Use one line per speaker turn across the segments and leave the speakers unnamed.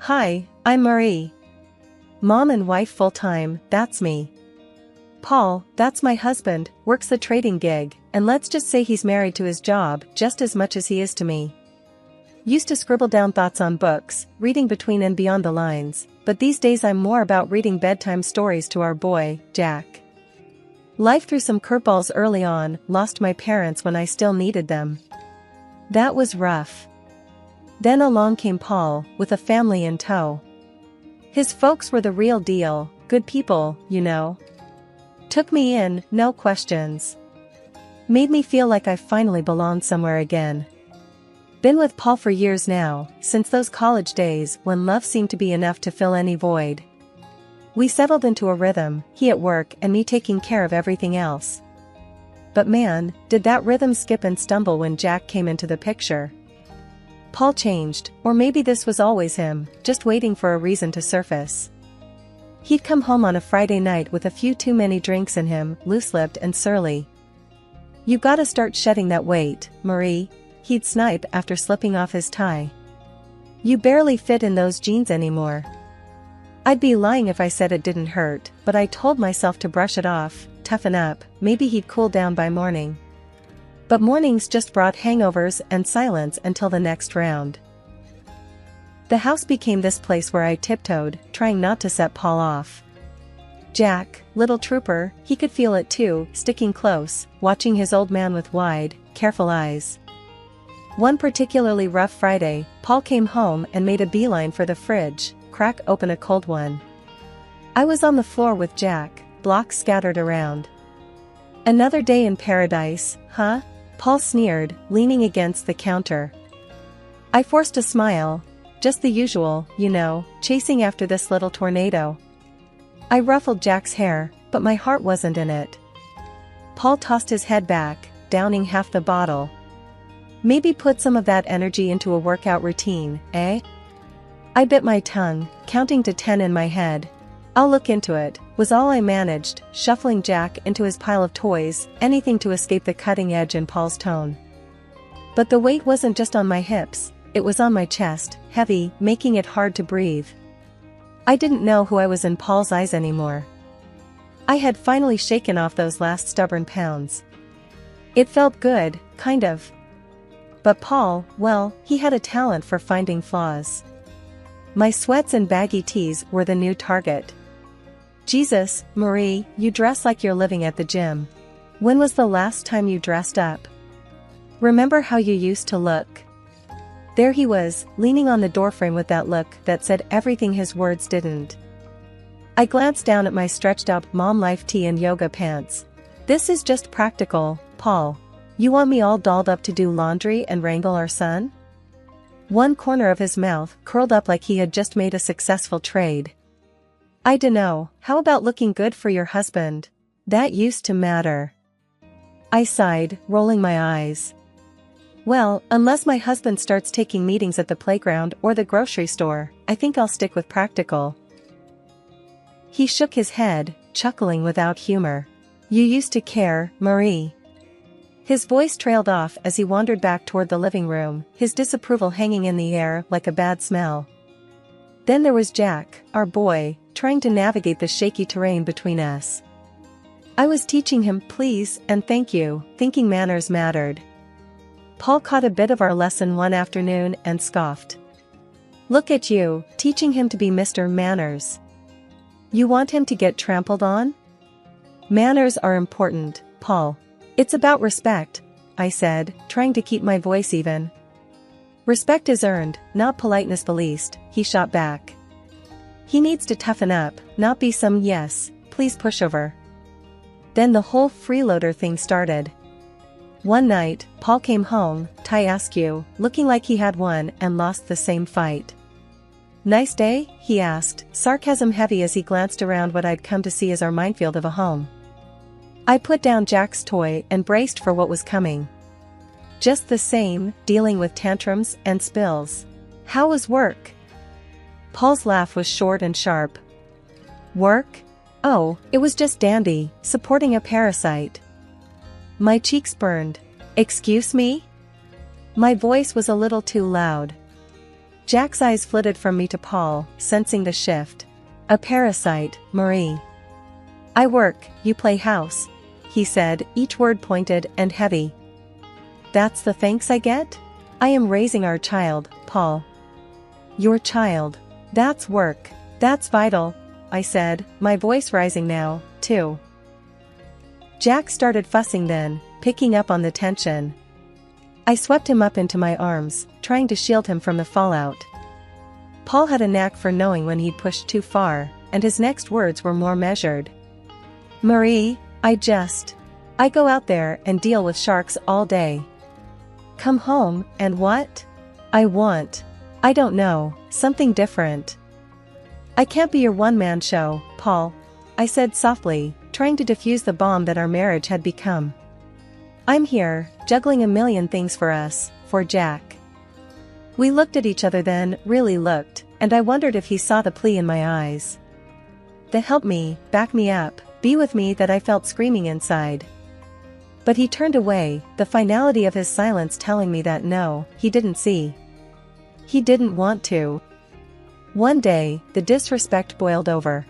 Hi, I'm Marie. Mom and wife full-time, that's me. Paul, that's my husband, works a trading gig, and let's just say he's married to his job just as much as he is to me. Used to scribble down thoughts on books, reading between and beyond the lines, but these days I'm more about reading bedtime stories to our boy, Jack. Life threw some curveballs early on, lost my parents when I still needed them. That was rough. Then along came Paul, with a family in tow. His folks were the real deal, good people, you know. Took me in, no questions. Made me feel like I finally belonged somewhere again. Been with Paul for years now, since those college days when love seemed to be enough to fill any void. We settled into a rhythm, he at work and me taking care of everything else. But man, did that rhythm skip and stumble when Jack came into the picture. Paul changed, or maybe this was always him, just waiting for a reason to surface. He'd come home on a Friday night with a few too many drinks in him, loose-lipped and surly. "You gotta start shedding that weight, Marie," he'd snipe after slipping off his tie. "You barely fit in those jeans anymore." I'd be lying if I said it didn't hurt, but I told myself to brush it off, toughen up, maybe he'd cool down by morning. But mornings just brought hangovers and silence until the next round. The house became this place where I tiptoed, trying not to set Paul off. Jack, little trooper, he could feel it too, sticking close, watching his old man with wide, careful eyes. One particularly rough Friday, Paul came home and made a beeline for the fridge, crack open a cold one. I was on the floor with Jack, blocks scattered around. "Another day in paradise, huh?" Paul sneered, leaning against the counter. I forced a smile. Just the usual, you know, chasing after this little tornado. I ruffled Jack's hair, but my heart wasn't in it. Paul tossed his head back, downing half the bottle. "Maybe put some of that energy into a workout routine, eh?" I bit my tongue, counting to 10 in my head. "I'll look into it," was all I managed, shuffling Jack into his pile of toys, anything to escape the cutting edge in Paul's tone. But the weight wasn't just on my hips, it was on my chest, heavy, making it hard to breathe. I didn't know who I was in Paul's eyes anymore. I had finally shaken off those last stubborn pounds. It felt good, kind of. But Paul, well, he had a talent for finding flaws. My sweats and baggy tees were the new target. "Jesus, Marie, you dress like you're living at the gym. When was the last time you dressed up? Remember how you used to look?" There he was, leaning on the doorframe with that look that said everything his words didn't. I glanced down at my stretched-out mom life tee and yoga pants. "This is just practical, Paul. You want me all dolled up to do laundry and wrangle our son?" One corner of his mouth curled up like he had just made a successful trade. "I dunno, how about looking good for your husband? That used to matter." I sighed, rolling my eyes. "Well, unless my husband starts taking meetings at the playground or the grocery store, I think I'll stick with practical." He shook his head, chuckling without humor. "You used to care, Marie." His voice trailed off as he wandered back toward the living room, his disapproval hanging in the air like a bad smell. Then there was Jack, our boy, trying to navigate the shaky terrain between us. I was teaching him please and thank you, thinking manners mattered. Paul caught a bit of our lesson one afternoon and scoffed. "Look at you, teaching him to be Mr. Manners. You want him to get trampled on?" "Manners are important, Paul. It's about respect," I said, trying to keep my voice even. "Respect is earned, not politeness policed," he shot back. "He needs to toughen up, not be some yes, please pushover." Then the whole freeloader thing started. One night, Paul came home, tie askew, looking like he had won and lost the same fight. "Nice day?" he asked, sarcasm heavy as he glanced around what I'd come to see as our minefield of a home. I put down Jack's toy and braced for what was coming. "Just the same, dealing with tantrums and spills. How was work?" Paul's laugh was short and sharp. "Work? Oh, it was just dandy, supporting a parasite." My cheeks burned. "Excuse me?" My voice was a little too loud. Jack's eyes flitted from me to Paul, sensing the shift. A parasite, Marie. I work, you play house, he said, each word pointed and heavy. That's the thanks I get? I am raising our child, Paul. Your child. That's work. That's vital, I said, my voice rising now, too. Jack started fussing then, picking up on the tension. I swept him up into my arms, trying to shield him from the fallout. Paul had a knack for knowing when he'd pushed too far, and his next words were more measured. Marie, I go out there and deal with sharks all day. Come home, and what? I don't know, something different. I can't be your one-man show, Paul, I said softly, trying to defuse the bomb that our marriage had become. I'm here, juggling a million things for us, for Jack. We looked at each other then, really looked, and I wondered if he saw the plea in my eyes. The help me, back me up, be with me that I felt screaming inside. But he turned away, the finality of his silence telling me that no, he didn't see. He didn't want to. One day, the disrespect boiled over.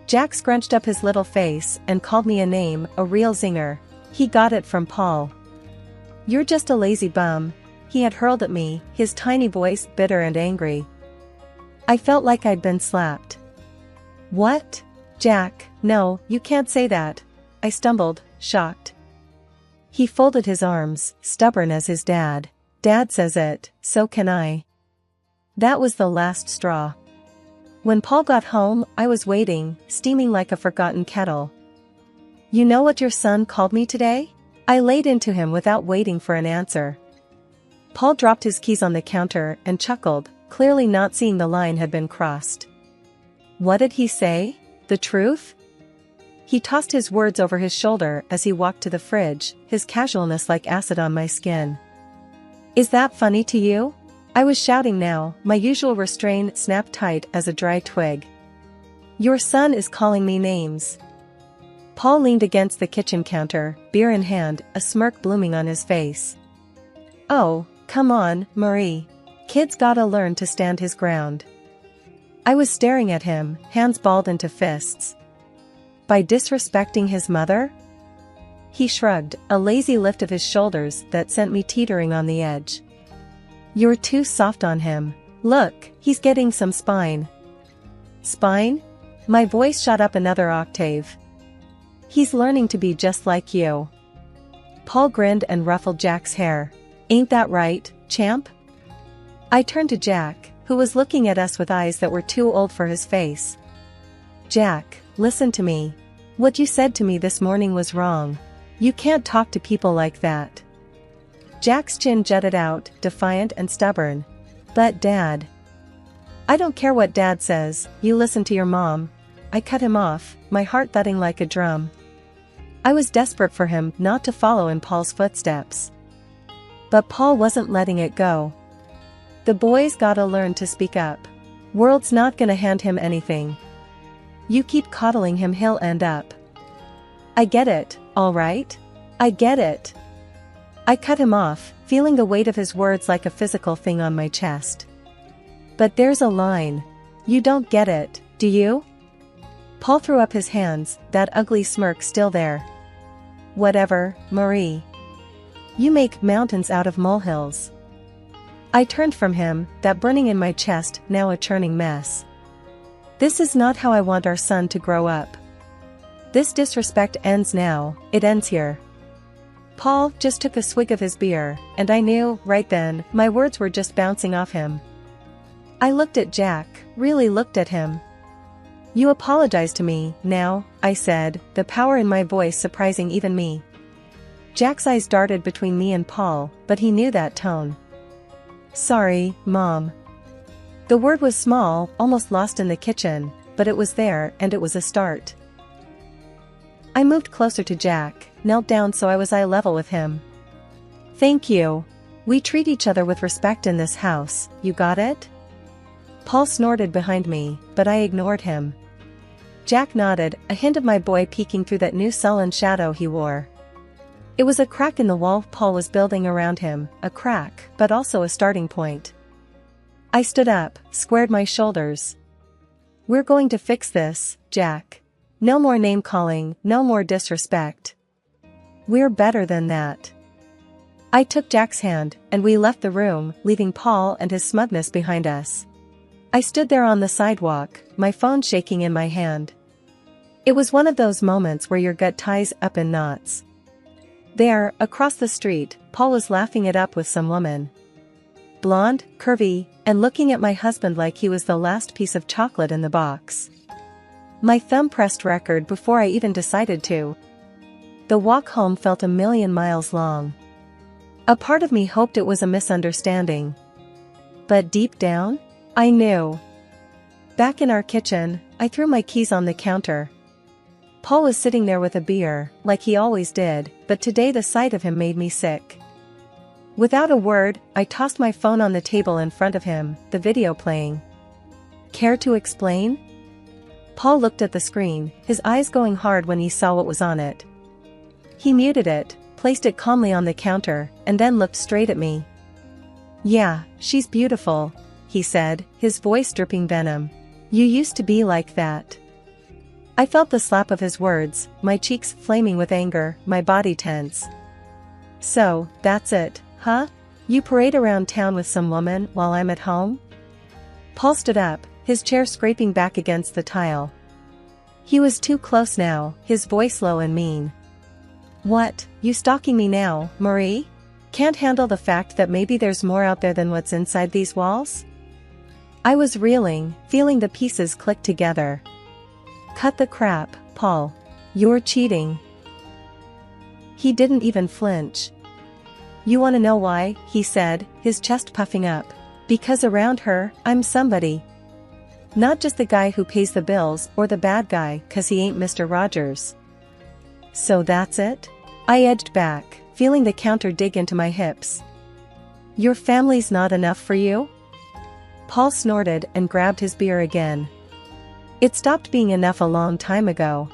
Jack scrunched up his little face and called me a name, a real zinger. He got it from Paul. You're just a lazy bum, he had hurled at me, his tiny voice bitter and angry. I felt like I'd been slapped. What? Jack, no, you can't say that, I stumbled, shocked. He folded his arms, stubborn as his dad. Dad says it, so can I. That was the last straw. When Paul got home, I was waiting, steaming like a forgotten kettle. You know what your son called me today? I laid into him without waiting for an answer. Paul dropped his keys on the counter and chuckled, clearly not seeing the line had been crossed. What did he say? The truth? He tossed his words over his shoulder as he walked to the fridge, his casualness like acid on my skin. Is that funny to you? I was shouting now, my usual restraint snapped tight as a dry twig. Your son is calling me names. Paul leaned against the kitchen counter, beer in hand, a smirk blooming on his face. Oh, come on, Marie. Kid's gotta learn to stand his ground. I was staring at him, hands balled into fists. By disrespecting his mother? He shrugged, a lazy lift of his shoulders that sent me teetering on the edge. You're too soft on him. Look, he's getting some spine. Spine? My voice shot up another octave. He's learning to be just like you. Paul grinned and ruffled Jack's hair. Ain't that right, champ? I turned to Jack, who was looking at us with eyes that were too old for his face. Jack, listen to me. What you said to me this morning was wrong. You can't talk to people like that. Jack's chin jutted out, defiant and stubborn. But Dad. I don't care what Dad says, you listen to your mom. I cut him off, my heart thudding like a drum. I was desperate for him not to follow in Paul's footsteps. But Paul wasn't letting it go. The boy's gotta learn to speak up. World's not gonna hand him anything. You keep coddling him, he'll end up. I get it, all right? I get it. I cut him off, feeling the weight of his words like a physical thing on my chest. But there's a line. You don't get it, do you? Paul threw up his hands, that ugly smirk still there. Whatever, Marie. You make mountains out of molehills. I turned from him, that burning in my chest now a churning mess. This is not how I want our son to grow up. This disrespect ends now, it ends here. Paul just took a swig of his beer, and I knew, right then, my words were just bouncing off him. I looked at Jack, really looked at him. You apologize to me, now, I said, the power in my voice surprising even me. Jack's eyes darted between me and Paul, but he knew that tone. Sorry, Mom. The word was small, almost lost in the kitchen, but it was there and it was a start. I moved closer to Jack, knelt down so I was eye level with him. Thank you. We treat each other with respect in this house, you got it? Paul snorted behind me, but I ignored him. Jack nodded, a hint of my boy peeking through that new sullen shadow he wore. It was a crack in the wall Paul was building around him, a crack, but also a starting point. I stood up, squared my shoulders. We're going to fix this, Jack. No more name calling, no more disrespect. We're better than that. I took Jack's hand, and we left the room, leaving Paul and his smugness behind us. I stood there on the sidewalk, my phone shaking in my hand. It was one of those moments where your gut ties up in knots. There, across the street, Paul was laughing it up with some woman. Blonde, curvy, and looking at my husband like he was the last piece of chocolate in the box. My thumb pressed record before I even decided to. The walk home felt a million miles long. A part of me hoped it was a misunderstanding. But deep down, I knew. Back in our kitchen, I threw my keys on the counter. Paul was sitting there with a beer, like he always did, but today the sight of him made me sick. Without a word, I tossed my phone on the table in front of him, the video playing. Care to explain? Paul looked at the screen, his eyes going hard when he saw what was on it. He muted it, placed it calmly on the counter, and then looked straight at me. Yeah, she's beautiful, he said, his voice dripping venom. You used to be like that. I felt the slap of his words, my cheeks flaming with anger, my body tense. So, that's it, huh? You parade around town with some woman while I'm at home? Paul stood up, his chair scraping back against the tile. He was too close now, his voice low and mean. What, you stalking me now, Marie? Can't handle the fact that maybe there's more out there than what's inside these walls? I was reeling, feeling the pieces click together. Cut the crap, Paul. You're cheating. He didn't even flinch. You want to know why, he said, his chest puffing up. Because around her, I'm somebody. Not just the guy who pays the bills or the bad guy 'cause he ain't Mr. Rogers. So that's it? I edged back, feeling the counter dig into my hips. Your family's not enough for you? Paul snorted and grabbed his beer again. It stopped being enough a long time ago.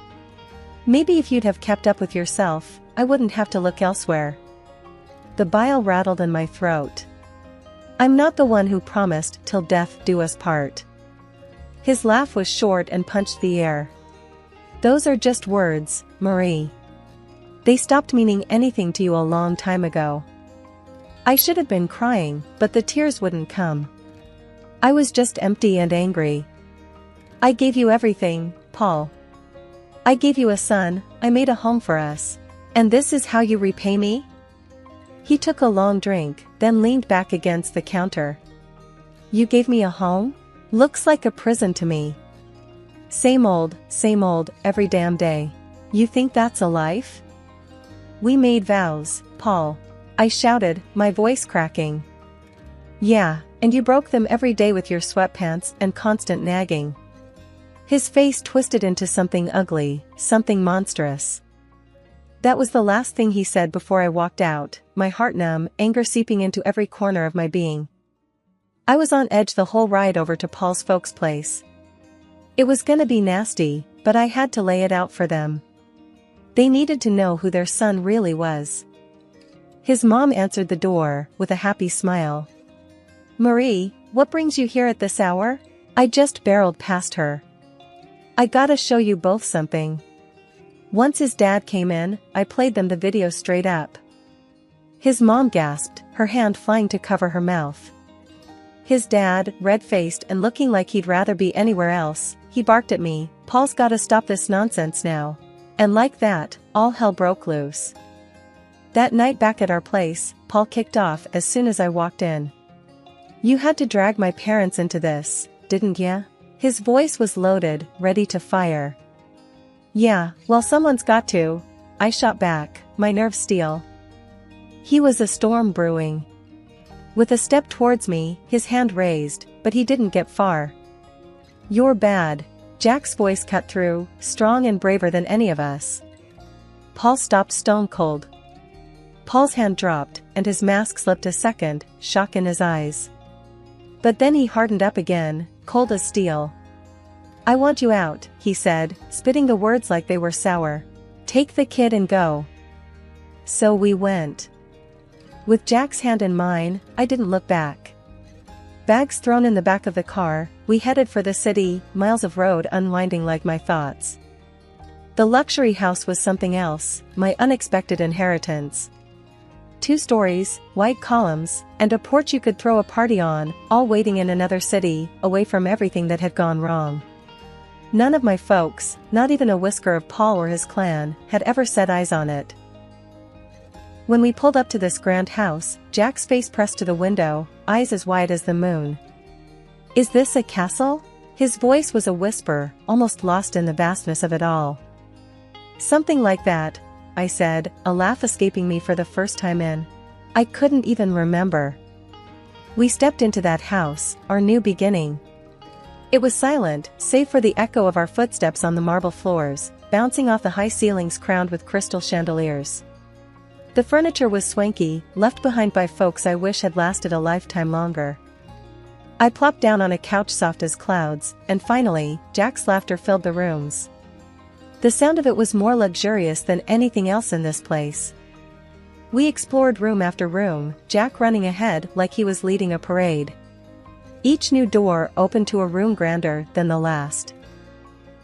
Maybe if you'd have kept up with yourself, I wouldn't have to look elsewhere. The bile rattled in my throat. I'm not the one who promised till death do us part. His laugh was short and punched the air. Those are just words, Marie. They stopped meaning anything to you a long time ago. I should have been crying, but the tears wouldn't come. I was just empty and angry. I gave you everything, Paul. I gave you a son, I made a home for us. And this is how you repay me? He took a long drink, then leaned back against the counter. You gave me a home? Looks like a prison to me. Same old, every damn day. You think that's a life? We made vows, Paul. I shouted, my voice cracking. Yeah, and you broke them every day with your sweatpants and constant nagging. His face twisted into something ugly, something monstrous. That was the last thing he said before I walked out, my heart numb, anger seeping into every corner of my being. I was on edge the whole ride over to Paul's folks' place. It was gonna be nasty, but I had to lay it out for them. They needed to know who their son really was. His mom answered the door, with a happy smile. Marie, what brings you here at this hour? I just barreled past her. I gotta show you both something. Once his dad came in, I played them the video straight up. His mom gasped, her hand flying to cover her mouth. His dad, red-faced and looking like he'd rather be anywhere else, he barked at me, Paul's gotta stop this nonsense now. And like that, all hell broke loose. That night back at our place, Paul kicked off as soon as I walked in. You had to drag my parents into this, didn't ya? His voice was loaded, ready to fire. Yeah, well someone's got to, I shot back, my nerves steel. He was a storm brewing. With a step towards me, his hand raised, but he didn't get far. You're bad. Jack's voice cut through, strong and braver than any of us. Paul stopped stone cold. Paul's hand dropped, and his mask slipped a second, shock in his eyes. But then he hardened up again, cold as steel. I want you out, he said, spitting the words like they were sour. Take the kid and go. So we went. With Jack's hand in mine, I didn't look back. Bags thrown in the back of the car, we headed for the city, miles of road unwinding like my thoughts. The luxury house was something else, my unexpected inheritance. 2 stories, white columns, and a porch you could throw a party on, all waiting in another city, away from everything that had gone wrong. None of my folks, not even a whisker of Paul or his clan, had ever set eyes on it. When we pulled up to this grand house, Jack's face pressed to the window, eyes as wide as the moon. "Is this a castle?" His voice was a whisper, almost lost in the vastness of it all. "Something like that," I said, a laugh escaping me for the first time in. I couldn't even remember. We stepped into that house, our new beginning. It was silent, save for the echo of our footsteps on the marble floors, bouncing off the high ceilings crowned with crystal chandeliers. The furniture was swanky, left behind by folks I wish had lasted a lifetime longer. I plopped down on a couch soft as clouds, and finally, Jack's laughter filled the rooms. The sound of it was more luxurious than anything else in this place. We explored room after room, Jack running ahead like he was leading a parade. Each new door opened to a room grander than the last.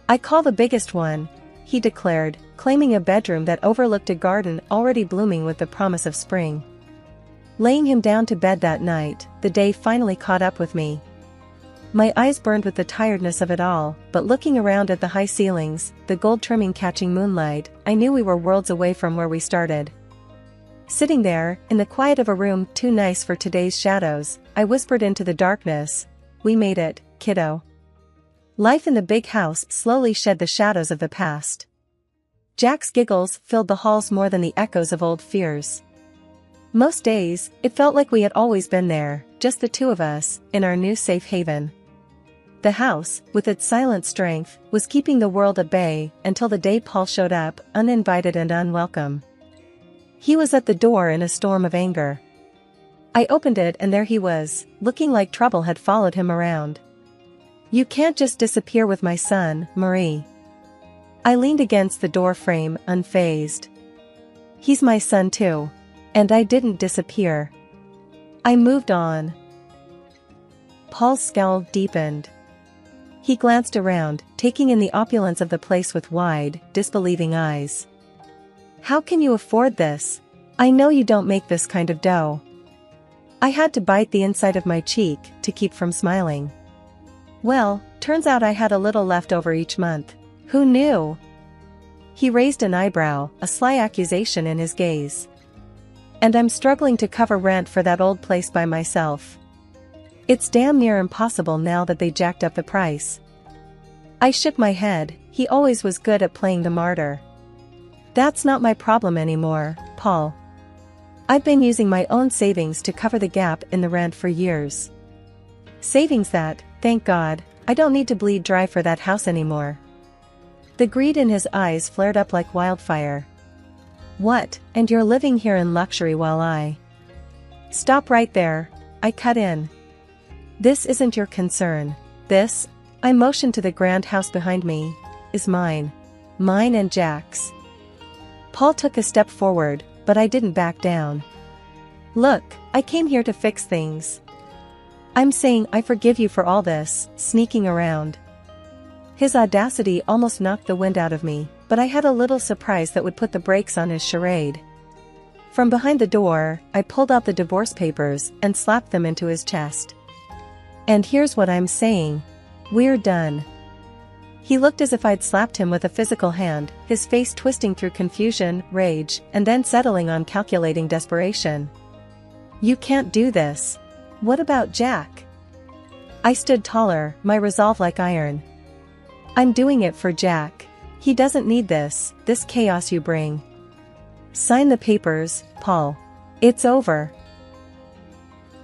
"I call the biggest one," he declared, claiming a bedroom that overlooked a garden already blooming with the promise of spring. Laying him down to bed that night, the day finally caught up with me. My eyes burned with the tiredness of it all, but looking around at the high ceilings, the gold trimming catching moonlight, I knew we were worlds away from where we started. Sitting there, in the quiet of a room too nice for today's shadows, I whispered into the darkness, "We made it, kiddo." Life in the big house slowly shed the shadows of the past. Jack's giggles filled the halls more than the echoes of old fears. Most days, it felt like we had always been there, just the two of us, in our new safe haven. The house, with its silent strength, was keeping the world at bay, until the day Paul showed up, uninvited and unwelcome. He was at the door in a storm of anger. I opened it and there he was, looking like trouble had followed him around. "You can't just disappear with my son, Marie." I leaned against the door frame, unfazed. "He's my son too. And I didn't disappear. I moved on." Paul's scowl deepened. He glanced around, taking in the opulence of the place with wide, disbelieving eyes. "How can you afford this? I know you don't make this kind of dough." I had to bite the inside of my cheek to keep from smiling. "Well, turns out I had a little left over each month. Who knew?" He raised an eyebrow, a sly accusation in his gaze. "And I'm struggling to cover rent for that old place by myself. It's damn near impossible now that they jacked up the price." I shook my head. He always was good at playing the martyr. "That's not my problem anymore, Paul. I've been using my own savings to cover the gap in the rent for years. Savings that, thank God, I don't need to bleed dry for that house anymore." The greed in his eyes flared up like wildfire. "What, and you're living here in luxury while I—" "Stop right there," I cut in. "This isn't your concern. This," I motioned to the grand house behind me, "is mine. Mine and Jack's." Paul took a step forward, but I didn't back down. "Look, I came here to fix things. I'm saying I forgive you for all this, sneaking around." His audacity almost knocked the wind out of me, but I had a little surprise that would put the brakes on his charade. From behind the door, I pulled out the divorce papers and slapped them into his chest. "And here's what I'm saying. We're done." He looked as if I'd slapped him with a physical hand, his face twisting through confusion, rage, and then settling on calculating desperation. "You can't do this. What about Jack?" I stood taller, my resolve like iron. "I'm doing it for Jack. He doesn't need this chaos you bring. Sign the papers, Paul. It's over."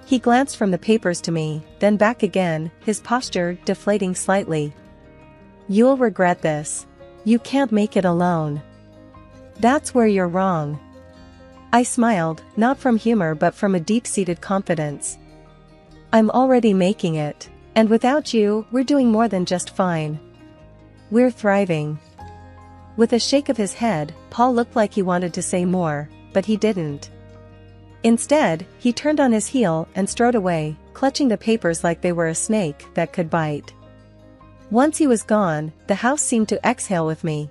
He glanced from the papers to me, then back again, his posture deflating slightly. "You'll regret this. You can't make it alone. That's where you're wrong." I smiled, not from humor but from a deep-seated confidence. "I'm already making it. And without you, we're doing more than just fine. We're thriving." With a shake of his head, Paul looked like he wanted to say more, but he didn't. Instead, he turned on his heel and strode away, clutching the papers like they were a snake that could bite. Once he was gone, the house seemed to exhale with me.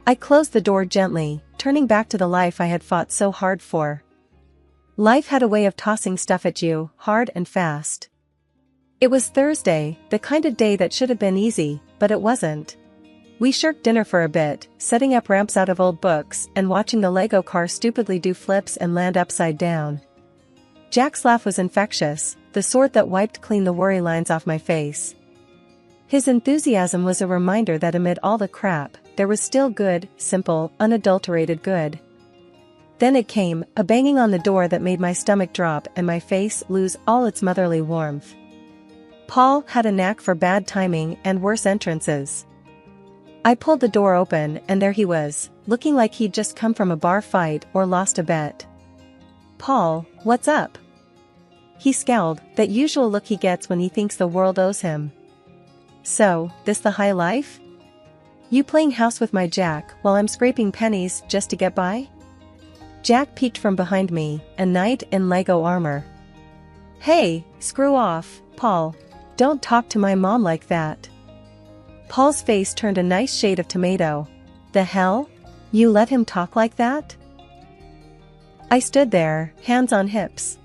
I closed the door gently, turning back to the life I had fought so hard for. Life had a way of tossing stuff at you, hard and fast. It was Thursday, the kind of day that should have been easy, but it wasn't. We shirked dinner for a bit, setting up ramps out of old books and watching the Lego car stupidly do flips and land upside down. Jack's laugh was infectious, the sort that wiped clean the worry lines off my face. His enthusiasm was a reminder that amid all the crap, there was still good, simple, unadulterated good. Then it came, a banging on the door that made my stomach drop and my face lose all its motherly warmth. Paul had a knack for bad timing and worse entrances. I pulled the door open and there he was, looking like he'd just come from a bar fight or lost a bet. "Paul, what's up?" He scowled, that usual look he gets when he thinks the world owes him. "So, this the high life? You playing house with my Jack while I'm scraping pennies just to get by?" Jack peeked from behind me, a knight in Lego armor. "Hey, screw off, Paul. Don't talk to my mom like that." Paul's face turned a nice shade of tomato. "The hell? You let him talk like that?" I stood there, hands on hips.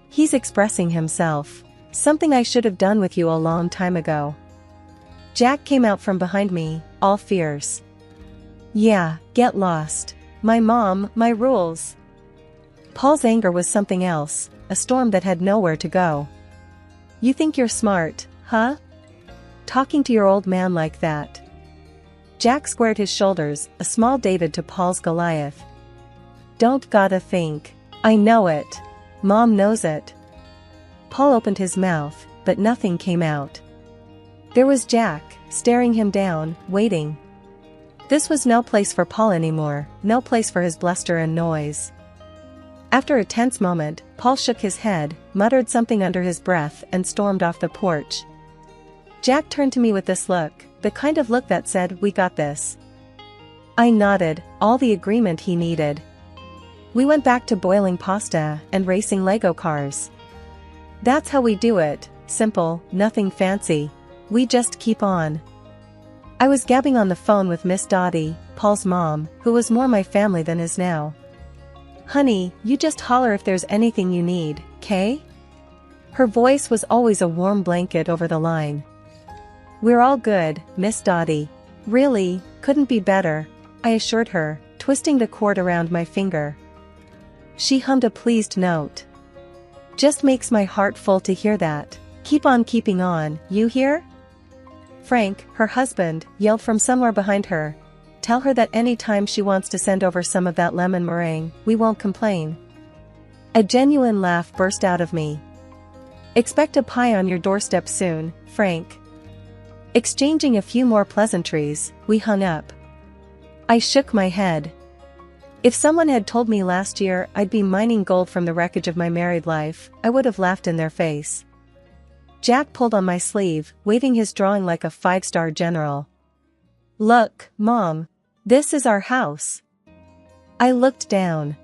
"He's expressing himself. Something I should have done with you a long time ago." Jack came out from behind me, all fierce. "Yeah, get lost. My mom, my rules." Paul's anger was something else, a storm that had nowhere to go. "You think you're smart, huh? Talking to your old man like that?" Jack squared his shoulders, a small David to Paul's Goliath. "Don't gotta think. I know it. Mom knows it." Paul opened his mouth, but nothing came out. There was Jack, staring him down, waiting. This was no place for Paul anymore, no place for his bluster and noise. After a tense moment, Paul shook his head, muttered something under his breath and stormed off the porch. Jack turned to me with this look, the kind of look that said, "We got this." I nodded, all the agreement he needed. We went back to boiling pasta and racing Lego cars. That's how we do it, simple, nothing fancy. We just keep on. I was gabbing on the phone with Miss Dottie, Paul's mom, who was more my family than is now. "Honey, you just holler if there's anything you need, 'kay?" Her voice was always a warm blanket over the line. "We're all good, Miss Dottie. Really, couldn't be better," I assured her, twisting the cord around my finger. She hummed a pleased note. "Just makes my heart full to hear that. Keep on keeping on, you hear?" Frank, her husband, yelled from somewhere behind her. "Tell her that any time she wants to send over some of that lemon meringue, we won't complain." A genuine laugh burst out of me. "Expect a pie on your doorstep soon, Frank." Exchanging a few more pleasantries, we hung up. I shook my head. If someone had told me last year I'd be mining gold from the wreckage of my married life, I would have laughed in their face. Jack pulled on my sleeve, waving his drawing like a five-star general. "Look, Mom. This is our house." I looked down.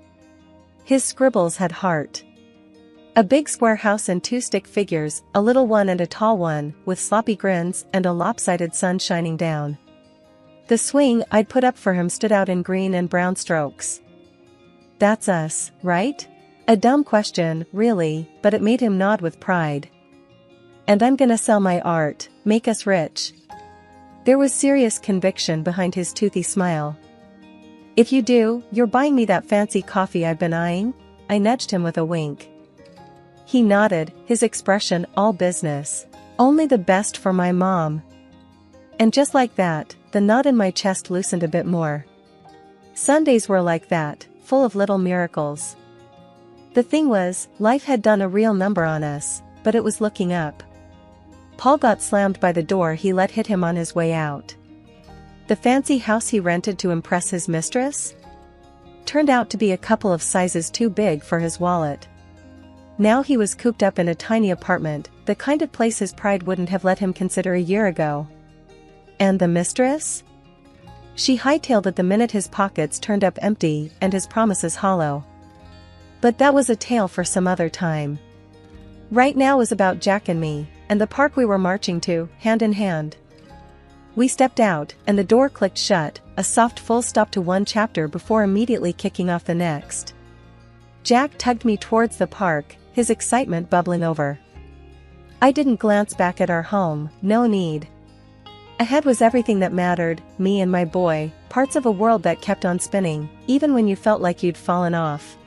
His scribbles had heart. A big square house and two stick figures, a little one and a tall one, with sloppy grins and a lopsided sun shining down. The swing I'd put up for him stood out in green and brown strokes. "That's us, right?" A dumb question, really, but it made him nod with pride. "And I'm gonna sell my art, make us rich." There was serious conviction behind his toothy smile. "If you do, you're buying me that fancy coffee I've been eyeing?" I nudged him with a wink. He nodded, his expression all business. "Only the best for my mom." And just like that, the knot in my chest loosened a bit more. Sundays were like that, full of little miracles. The thing was, life had done a real number on us, but it was looking up. Paul got slammed by the door he let hit him on his way out. The fancy house he rented to impress his mistress turned out to be a couple of sizes too big for his wallet. Now he was cooped up in a tiny apartment, the kind of place his pride wouldn't have let him consider a year ago. And the mistress? She hightailed it the minute his pockets turned up empty and his promises hollow. But that was a tale for some other time. Right now is about Jack and me, and the park we were marching to, hand in hand. We stepped out, and the door clicked shut, a soft full stop to one chapter before immediately kicking off the next. Jack tugged me towards the park, his excitement bubbling over. I didn't glance back at our home, no need. Ahead was everything that mattered, me and my boy, parts of a world that kept on spinning, even when you felt like you'd fallen off.